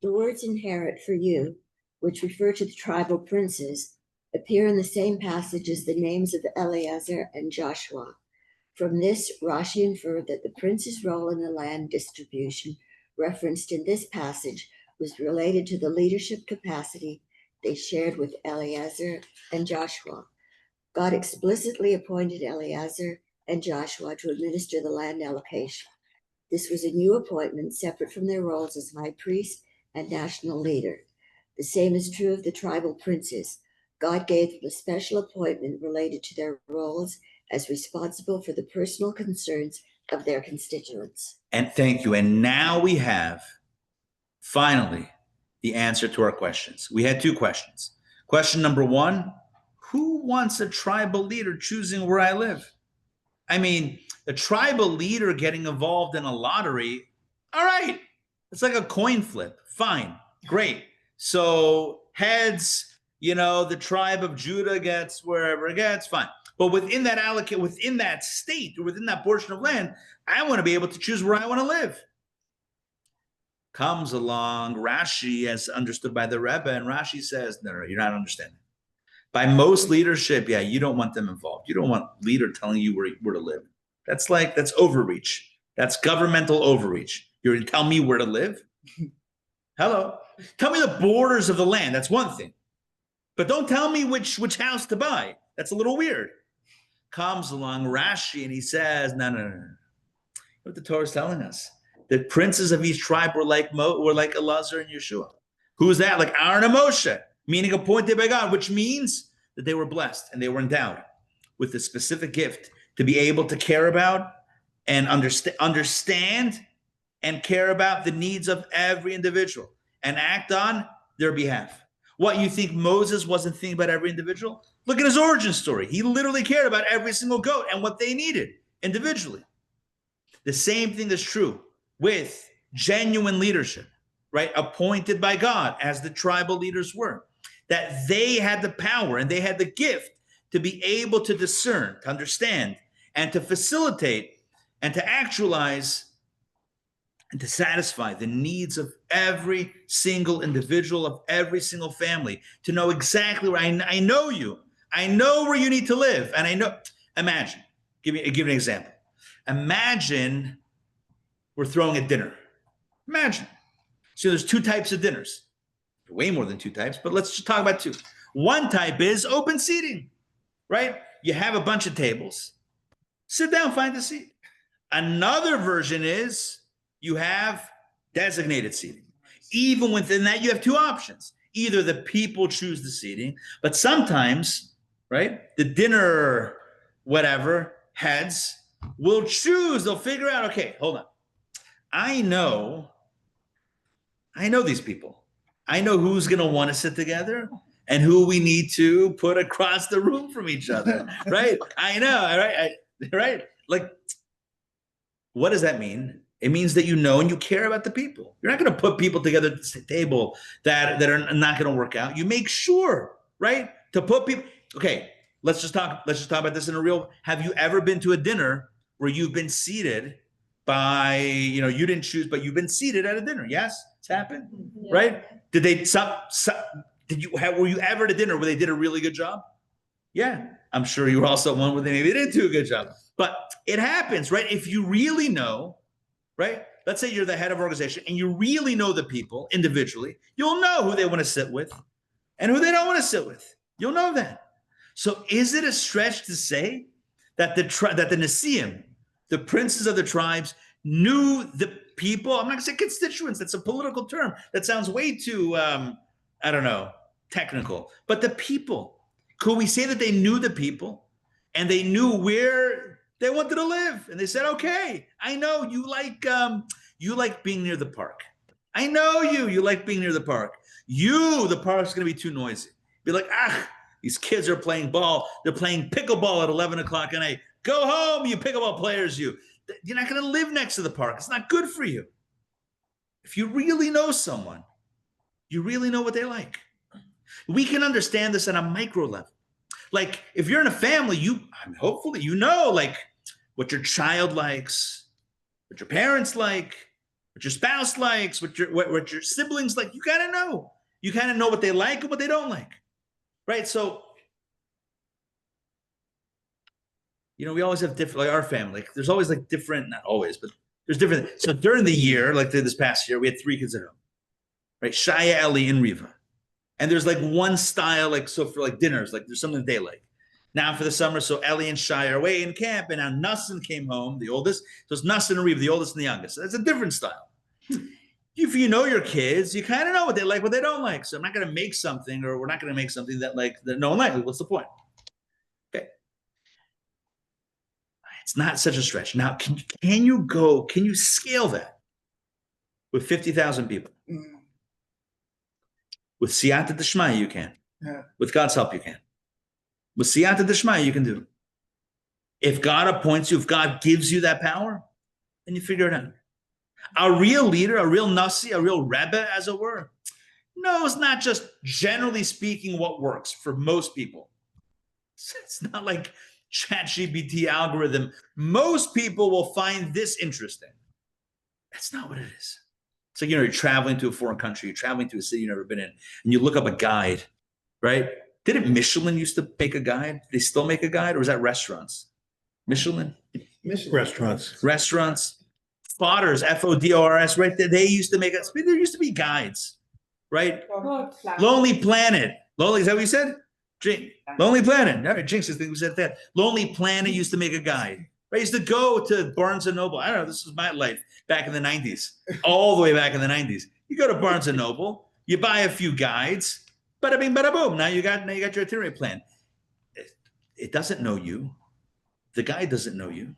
The words inherit for you, which refer to the tribal princes, appear in the same passage as the names of Eleazar and Joshua. From this, Rashi inferred that the prince's role in the land distribution referenced in this passage was related to the leadership capacity they shared with Eleazar and Joshua. God explicitly appointed Eleazar and Joshua to administer the land allocation. This was a new appointment separate from their roles as high priest and national leader. The same is true of the tribal princes. God gave them a special appointment related to their roles as responsible for the personal concerns of their constituents. And thank you. And now we have, finally, the answer to our questions. We had 2 questions. Question number 1, who wants a tribal leader choosing where I live? I mean, the tribal leader getting involved in a lottery, all right, it's like a coin flip. Fine, great. So heads, the tribe of Judah gets wherever it gets, fine. But within that state, or within that portion of land, I want to be able to choose where I want to live. Comes along Rashi, as understood by the Rebbe, and Rashi says, no, you're not understanding. By most leadership, you don't want them involved. You don't want leader telling you where to live. That's overreach. That's governmental overreach. You're going to tell me where to live? Hello. Tell me the borders of the land. That's one thing. But don't tell me which house to buy. That's a little weird. Comes along Rashi and he says, no. What the Torah is telling us. The princes of each tribe were like Elazar and Yeshua. Who's that? Like Aaron and Moshe, meaning appointed by God, which means that they were blessed and they were endowed with a specific gift to be able to care about and understand and care about the needs of every individual and act on their behalf. What, you think Moses wasn't thinking about every individual? Look at his origin story. He literally cared about every single goat and what they needed individually. The same thing is true with genuine leadership, right? Appointed by God, as the tribal leaders were, that they had the power and they had the gift to be able to discern, to understand, and to facilitate and to actualize and to satisfy the needs of every single individual, of every single family, to know exactly where I know you. I know where you need to live. And I know, imagine, give you an example. Imagine we're throwing a dinner. Imagine. So there's 2 types of dinners. Way more than 2 types, but let's just talk about 2. One type is open seating, right? You have a bunch of tables. Sit down, find a seat. Another version is you have designated seating. Even within that, you have 2 options. Either the people choose the seating, but sometimes, right, the dinner, whatever, heads will choose, they'll figure out, okay, hold on. I know these people. I know who's going to want to sit together and who we need to put across the room from each other, right? I know, right? Right? Like, what does that mean? It means that you know and you care about the people. You're not going to put people together at the table that are not going to work out. You make sure, right, to put people. Okay, let's just talk about this in a real. Have you ever been to a dinner where you've been seated by, you didn't choose, but you've been seated at a dinner? Yes, it's happened, yeah. Right? Did they? Were you ever at a dinner where they did a really good job? Yeah, I'm sure you were also one where they maybe didn't do a good job. But it happens, right? If you really know, right? Let's say you're the head of an organization and you really know the people individually, you'll know who they want to sit with and who they don't want to sit with. You'll know that. So is it a stretch to say that the Nesiim, the princes of the tribes, knew the people? I'm not going to say constituents. That's a political term. That sounds way too, technical. But the people. Could we say that they knew the people and they knew where they wanted to live? And they said, okay, I know you like being near the park. I know you like being near the park. The park's going to be too noisy. Be like, these kids are playing ball. They're playing pickleball at 11 o'clock at night. Go home, you pickleball players, you. You're not going to live next to the park. It's not good for you. If you really know someone, you really know what they like. We can understand this at a micro level. Like if you're in a family, hopefully you know like what your child likes, what your parents like, what your spouse likes, what your siblings like. You gotta know. You kind of know what they like and what they don't like, right? So, we always have different, like our family. There's always like different, not always, but there's different. So during the year, like this past year, we had 3 kids at home, right? Shaya, Ellie, and Riva. And there's like one style, like, so for like dinners, like there's something they like. Now for the summer, so Ellie and Shai are away in camp, and now Nussin came home, the oldest. So it's Nussin and Riva, the oldest and the youngest. So that's a different style. If you know your kids, you kind of know what they like, what they don't like. So I'm not going to make something, or we're not going to make something that no one likes. What's the point? Okay. It's not such a stretch. Now, can you scale that with 50,000 people? With siyata d'shmaya, you can. Yeah. With God's help, you can. With siyata d'shmaya, you can do it. If God appoints you, if God gives you that power, then you figure it out. A real leader, a real nasi, a real rebbe, as it were, knows not just generally speaking what works for most people. It's not like ChatGPT algorithm. Most people will find this interesting. That's not what it is. It's like, you're traveling to a foreign country, you're traveling to a city you've never been in, and you look up a guide, right? Didn't Michelin used to make a guide? They still make a guide, or is that restaurants? Michelin? Restaurants. Fodders, F-O-D-O-R-S, right? They used to make it. There used to be guides, right? Lonely Planet. Is that what you said? Lonely Planet. All right, Jinx, I think we said that. Lonely Planet used to make a guide. I used to go to Barnes & Noble. I don't know, this was my life back in the 90s, all the way back in the 90s. You go to Barnes & Noble, you buy a few guides, bada bing, bada boom. Now you got your itinerary plan. It doesn't know you. The guide doesn't know you,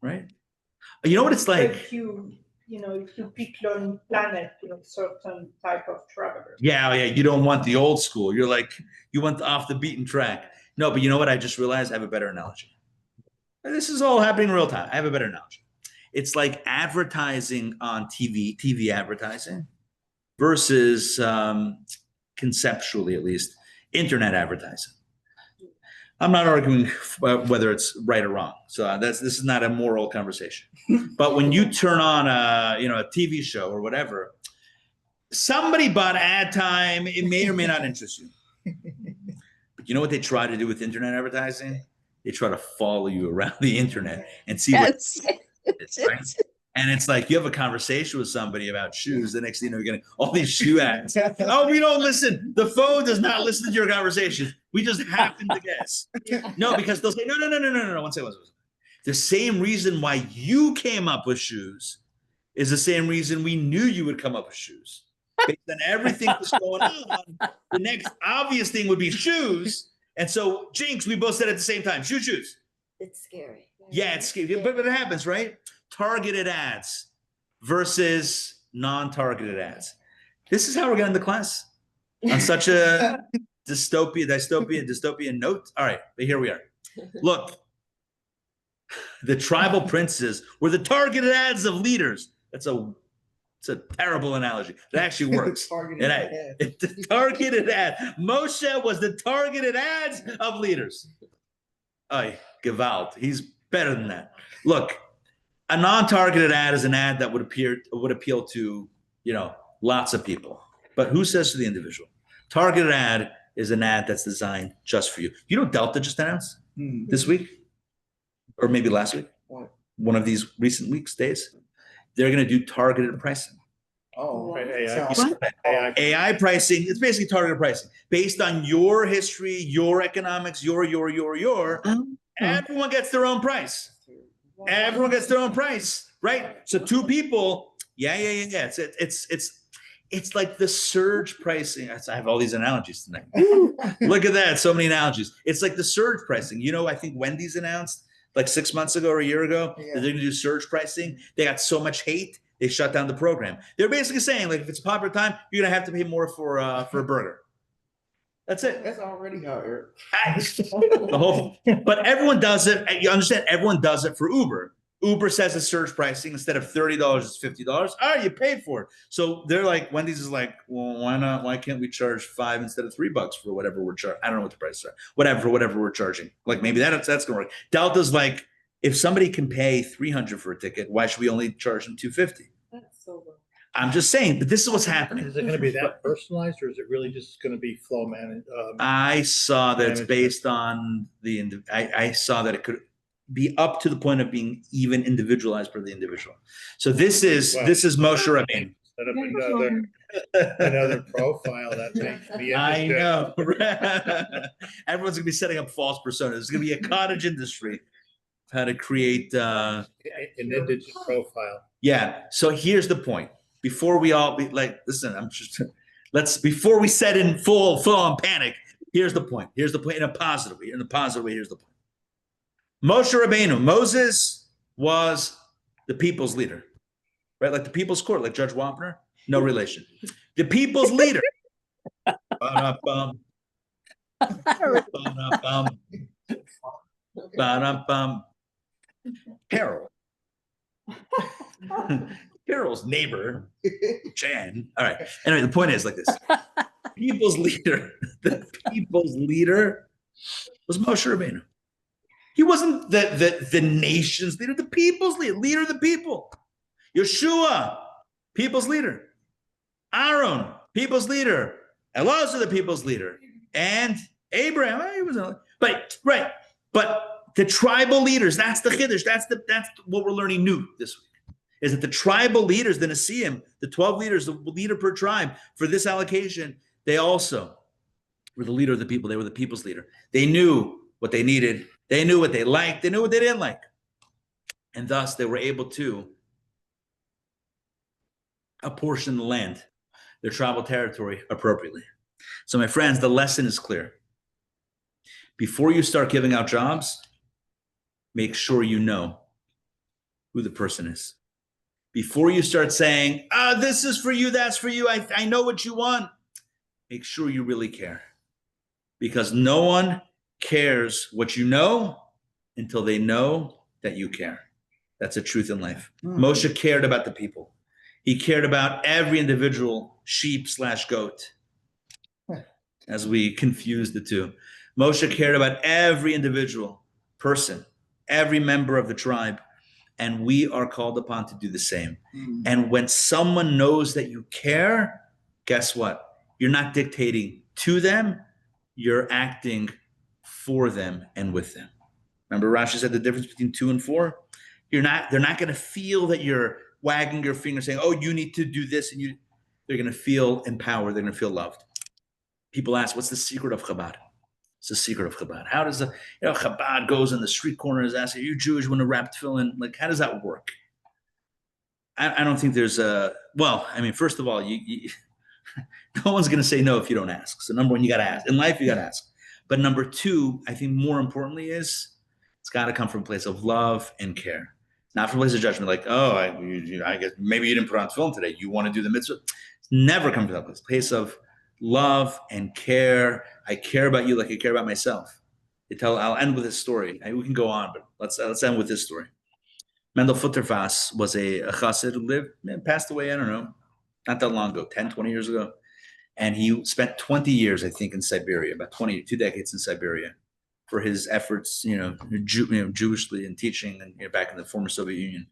right? You know what it's like? If you pick Lonely Planet, certain type of traveler. Yeah, you don't want the old school. You're like, you want off the beaten track. No, but you know what? I just realized I have a better analogy. This is all happening in real time. I have a better analogy. It's like advertising on TV advertising versus conceptually, at least, internet advertising. I'm not arguing whether it's right or wrong. So this is not a moral conversation. But when you turn on a TV show or whatever, somebody bought ad time. It may or may not interest you. But you know what they try to do with internet advertising? They try to follow you around the internet and see what it's, right? And it's like you have a conversation with somebody about shoes. The next thing you're getting all these shoe ads. Oh, we don't listen. The phone does not listen to your conversation. We just happen to guess. No, because they'll say, no. One second. The same reason why you came up with shoes is the same reason we knew you would come up with shoes. Based on everything that's going on, the next obvious thing would be shoes. And so, Jinx, we both said at the same time, shoes. It's scary. Yeah, it's scary, but it happens, right? Targeted ads versus non-targeted ads. This is how we're getting the class on such a dystopian note. All right, but here we are. Look, the tribal princes were the targeted ads of leaders. It's a terrible analogy. It actually works. Targeted The targeted ad. Moshe was the targeted ads of leaders. Ay, Gewalt. He's better than that. Look, a non-targeted ad is an ad that would appeal to, lots of people. But who says to the individual? Targeted ad is an ad that's designed just for you. You know Delta just announced this week? Or maybe last week? What? One of these recent days? They're going to do targeted pricing. Oh, AI pricing. It's basically targeted pricing based on your history, your economics, your. Everyone gets their own price. Everyone gets their own price, right? So two people, yeah. It's like the surge pricing. I have all these analogies tonight. Look at that, so many analogies. It's like the surge pricing. I think Wendy's announced like 6 months ago or a year ago that they're going to do surge pricing. They got so much hate, they shut down the program. They're basically saying, like, if it's a popular time, you're going to have to pay more for a burger. That's it. That's already how But everyone does it. You understand? Everyone does it for Uber. Uber says it's surge pricing. Instead of $30, it's $50. All right, you paid for it. So they're like, Wendy's is like, well, why not? Why can't we charge $5 instead of $3 for whatever we're charging? I don't know what the prices are. Whatever we're charging. Like maybe that's gonna work. Delta's like, if somebody can pay $300 for a ticket, why should we only charge them $250? That's so wrong. I'm just saying, but this is what's happening. Is it going to be that personalized, or is it really just going to be flow managed? I saw that it's based on I saw that it could be up to the point of being even individualized for the individual. So this is Moshe Rabbeinu. Set up another profile that makes me interested. I know. Everyone's gonna be setting up false personas. There's gonna be a cottage industry of how to create an indigent profile. Yeah. So here's the point. Before we all be like, listen, before we set in full on panic, here's the point. Here's the point in a positive way. Here's the point. Moshe Rabbeinu, Moses was the people's leader, right? Like the people's court, like Judge Wapner, no relation. The people's leader. Carol. Carol's neighbor, Jan. All right. Anyway, the point is like this. The people's leader was Moshe Rabbeinu. He wasn't the nation's leader, the people's leader of the people. Yeshua, people's leader. Aaron, people's leader. Elazar, the people's leader. And Abraham, he was right. But the tribal leaders, that's the Chiddush. That's what we're learning new this week. Is that the tribal leaders, the Nesiim, the 12 leaders, the leader per tribe for this allocation, they also were the leader of the people. They were the people's leader. They knew what they needed. They knew what they liked. They knew what they didn't like. And thus they were able to apportion the land, their tribal territory appropriately. So my friends, the lesson is clear. Before you start giving out jobs, make sure you know who the person is. Before you start saying, this is for you, that's for you, I know what you want, make sure you really care. Because no one cares what you know until they know that you care. That's a truth in life. Moshe cared about the people. He cared about every individual sheep/goat, as we confuse the two. Moshe cared about every individual person, every member of the tribe. And we are called upon to do the same. And when someone knows that you care, guess what? You're not dictating to them, you're acting for them and with them. Remember Rashi said the difference between 2 and 4? They're not going to feel that you're wagging your finger saying, oh, you need to do this. And they're going to feel empowered. They're going to feel loved. People ask, what's the secret of Chabad? It's the secret of Chabad. How does Chabad goes in the street corners asking, are you Jewish when to wrap tefillin? Like, how does that work? I don't think there's first of all, you no one's going to say no if you don't ask. So number one, you got to ask. In life, you got to ask. But number two, I think more importantly is It's got to come from a place of love and care, not from a place of judgment. Like, oh, I guess maybe you didn't put on film today. You want to do the mitzvah? It's never come from that place. Place of love and care. I care about you like I care about myself. I'll end with this story. We can go on, but let's end with this story. Mendel Futterfass was a chassid who lived, passed away, I don't know, not that long ago, 10, 20 years ago. And he spent 20 years, I think, in Siberia, about 2 decades in Siberia for his efforts, Jewishly in teaching and back in the former Soviet Union.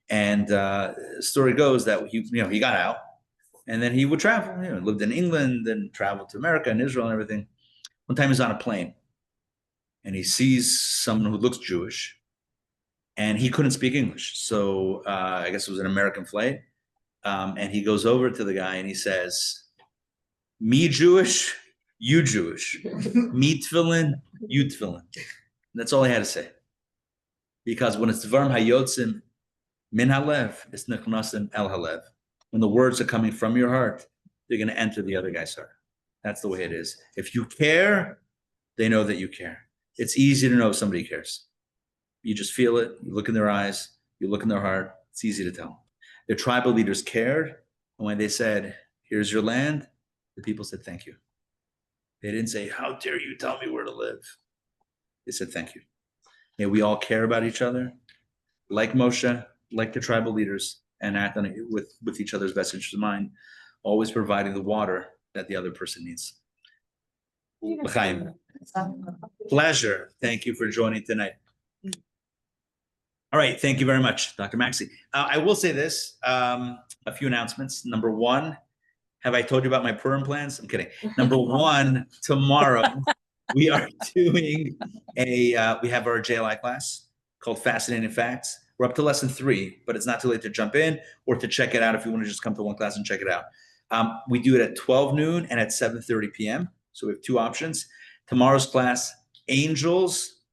And the story goes that he got out and then he would travel, lived in England and traveled to America and Israel and everything. One time he's on a plane and he sees someone who looks Jewish and he couldn't speak English. So I guess it was an American flight. And he goes over to the guy and he says, me Jewish, you Jewish. Me tefillin, you tefillin. That's all he had to say. Because when it's dvarim hayotzim min halev, it's nechnasim el halev. When the words are coming from your heart, they're going to enter the other guy's heart. That's the way it is. If you care, they know that you care. It's easy to know if somebody cares. You just feel it. You look in their eyes. You look in their heart. It's easy to tell. Their tribal leaders cared. And when they said, here's your land, the people said, thank you. They didn't say, how dare you tell me where to live? They said, thank you. May we all care about each other, like Moshe, like the tribal leaders, and act on it with each other's best interest in mind, always providing the water that the other person needs. L'chaim. Pleasure. Thank you for joining tonight. All right. Thank you very much, Dr. Masei. I will say this, a few announcements. Number one, have I told you about my Purim plans? I'm kidding. Number one, tomorrow we are doing we have our JLI class called Fascinating Facts. We're up to lesson 3, but it's not too late to jump in or to check it out if you want to just come to one class and check it out. We do it at 12 noon and at 7:30 p.m. So we have 2 options. Tomorrow's class, angels,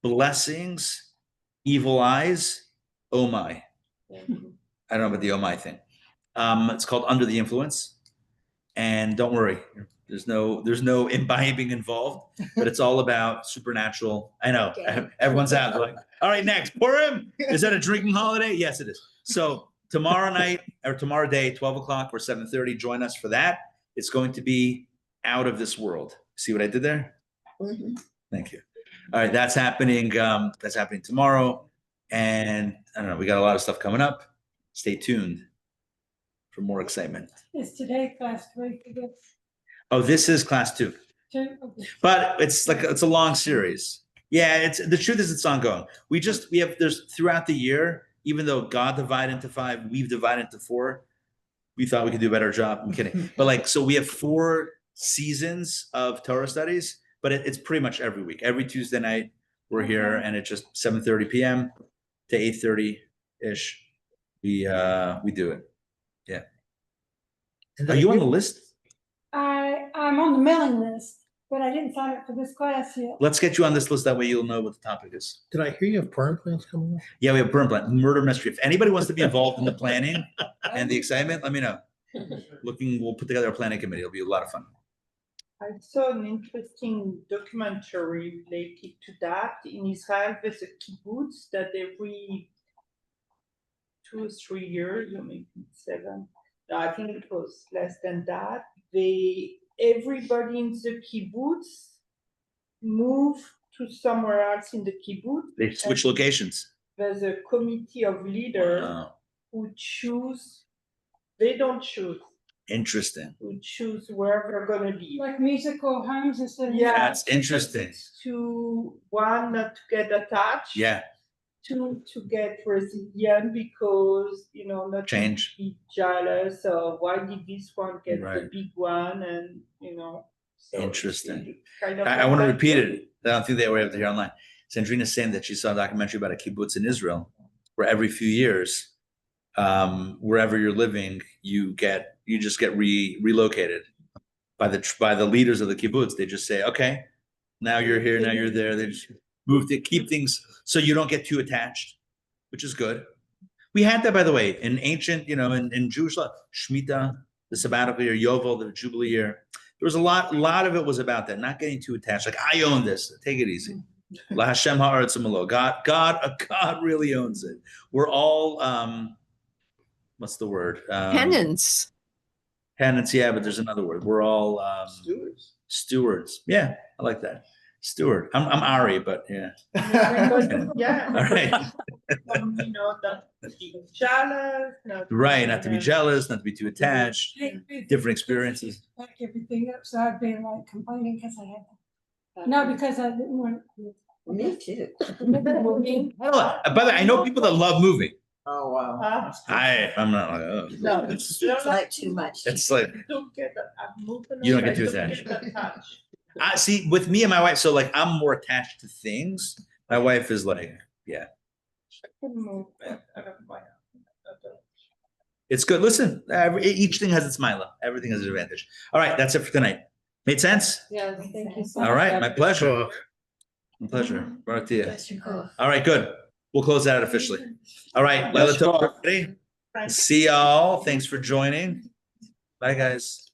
blessings, evil eyes, oh my. I don't know about the oh my thing. It's called Under the Influence. And don't worry, there's no imbibing involved, but it's all about supernatural. I know, everyone's out like, all right, next, Purim, is that a drinking holiday? Yes, it is. So tomorrow night or tomorrow day, 12 o'clock or 7:30, join us for that. It's going to be out of this world. See what I did there? Mm-hmm. Thank you. All right, that's happening. That's happening tomorrow. And I don't know, we got a lot of stuff coming up. Stay tuned for more excitement. Is today class 3 for this? Oh, this is class 2. 2? Okay. But it's a long series. Yeah, the truth is it's ongoing. There's throughout the year, even though God divided into 5, we've divided into 4. We thought we could do a better job. I'm kidding. But so we have 4 seasons of Torah studies, but it's pretty much every week. Every Tuesday night we're here, and it's just 7:30 p.m. to 8:30-ish. We do it. Yeah. Are you on the list? I'm on the mailing list, but I didn't sign up for this class yet. Let's get you on this list. That way you'll know what the topic is. Did I hear you have Purim plans coming up? Yeah, we have Purim plan, murder mystery. If anybody wants to be involved in the planning and the excitement, let me know. We'll put together a planning committee. It'll be a lot of fun. I saw an interesting documentary related to that. In Israel, there's a kibbutz that every 2 or 3 years, or maybe 7, I think it was less than that, everybody in the kibbutz move to somewhere else in the kibbutz. They switch locations. There's a committee of leaders who choose. They don't choose. Interesting. Who choose where they're going to be. Like musical homes instead of... Yeah, that's interesting. To one, not to get attached. Yeah. 2, to get resilient because, not change. To be jealous or why did this one get the big one, and, So interesting. Kind of I want to repeat it. I don't think they were able to hear online. Sandrina's saying that she saw a documentary about a kibbutz in Israel where every few years, wherever you're living, you just get relocated by the leaders of the kibbutz. They just say, okay, now you're here, now you're there. They just move to keep things so you don't get too attached, which is good. We had that, by the way, in ancient, in Jewish law, Shemitah, the sabbatical year, Yovel, the Jubilee year. There was a lot of it was about that, not getting too attached. Like, I own this, take it easy. La Hashem ha'aretz u'melo. God really owns it. We're all what's the word? Penance. Penance, yeah, but there's another word. We're all Stewards. Stewards. Yeah, I like that. Steward. I'm Ari, but yeah. Yeah. All right. Not to be jealous. Right, not to be jealous, not to be too attached. Different experiences. Pack everything up, so I've been like complaining because I had to. No, because I didn't want. Me too. By the way, I know people that love moving. Oh wow. I'm not like, oh. No, It's like too much. It's like don't get that. I'm moving. You don't get I too don't attached. get attached. I see with me and my wife, so like I'm more attached to things. My wife is like, yeah. I can move it. I don't mind. It's good. Listen, each thing has its mila. Everything has its advantage. All right, that's it for tonight. Made sense? Yes, thank you so much. All right, my pleasure. Cool. My pleasure. Baruch to you. Bless your heart. All right, good. We'll close that out officially. All right, Leila Let's go. Tov, everybody. See y'all. Thanks for joining. Bye, guys.